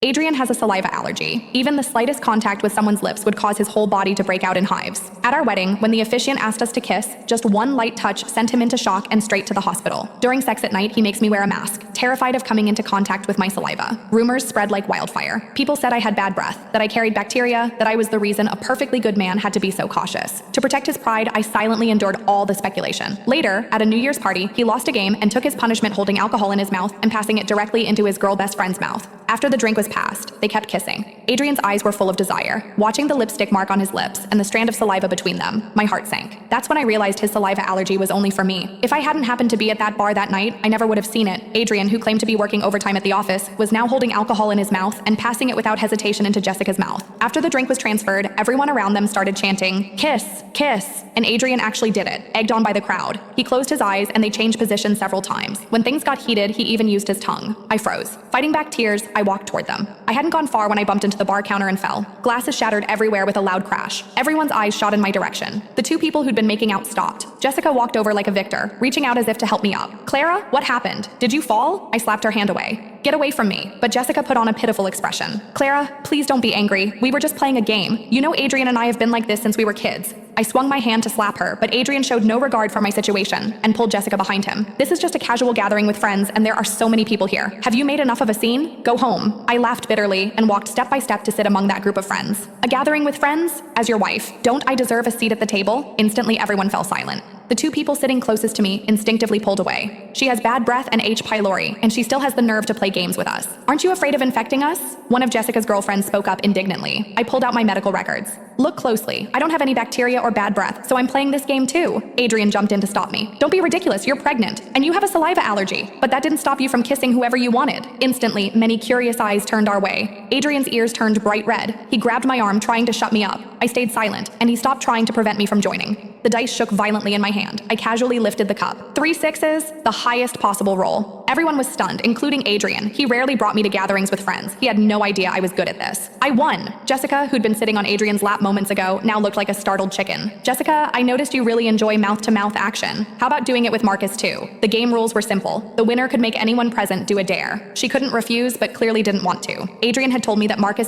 Adrian has a saliva allergy. Even the slightest contact with someone's lips would cause his whole body to break out in hives. At our wedding, when the officiant asked us to kiss, just one light touch sent him into shock and straight to the hospital. During sex at night, he makes me wear a mask, terrified of coming into contact with my saliva. Rumors spread like wildfire. People said I had bad breath, that I carried bacteria, that I was the reason a perfectly good man had to be so cautious. To protect his pride, I silently endured all the speculation. Later, at a New Year's party, he lost a game and took his punishment holding alcohol in his mouth and passing it directly into his girl best friend's mouth. After the drink was passed, they kept kissing. Adrian's eyes were full of desire. Watching the lipstick mark on his lips and the strand of saliva between them, my heart sank. That's when I realized his saliva allergy was only for me. If I hadn't happened to be at that bar that night, I never would have seen it. Adrian, who claimed to be working overtime at the office, was now holding alcohol in his mouth and passing it without hesitation into Jessica's mouth. After the drink was transferred, everyone around them started chanting, "Kiss, kiss," and Adrian actually did it, egged on by the crowd. He closed his eyes and they changed positions several times. When things got heated, he even used his tongue. I froze. Fighting back tears, I walked toward them. I hadn't gone far when I bumped into the bar counter and fell. Glasses shattered everywhere with a loud crash. Everyone's eyes shot in my direction. The two people who'd been making out stopped. Jessica walked over like a victor, reaching out as if to help me up. "Clara, what happened? Did you fall?" I slapped her hand away. "Get away from me." But Jessica put on a pitiful expression. "Clara, please don't be angry. We were just playing a game. You know Adrian and I have been like this since we were kids." I swung my hand to slap her, but Adrian showed no regard for my situation and pulled Jessica behind him. "This is just a casual gathering with friends and there are so many people here. Have you made enough of a scene? Go home." I laughed bitterly and walked step by step to sit among that group of friends. "A gathering with friends? As your wife, don't I deserve a seat at the table?" Instantly everyone fell silent. The two people sitting closest to me instinctively pulled away. "She has bad breath and H. pylori, and she still has the nerve to play games with us. Aren't you afraid of infecting us?" One of Jessica's girlfriends spoke up indignantly. I pulled out my medical records. "Look closely. I don't have any bacteria or bad breath, so I'm playing this game too." Adrian jumped in to stop me. "Don't be ridiculous, you're pregnant, and you have a saliva allergy. But that didn't stop you from kissing whoever you wanted." Instantly, many curious eyes turned our way. Adrian's ears turned bright red. He grabbed my arm, trying to shut me up. I stayed silent, and he stopped trying to prevent me from joining. The dice shook violently in my hand. I casually lifted the cup. 3 sixes, the highest possible roll. Everyone was stunned, including Adrian. He rarely brought me to gatherings with friends. He had no idea I was good at this. I won. Jessica, who'd been sitting on Adrian's lap moments ago, now looked like a startled chicken. "Jessica, I noticed you really enjoy mouth-to-mouth action. How about doing it with Marcus too?" The game rules were simple. The winner could make anyone present do a dare. She couldn't refuse, but clearly didn't want to. Adrian had told me that Marcus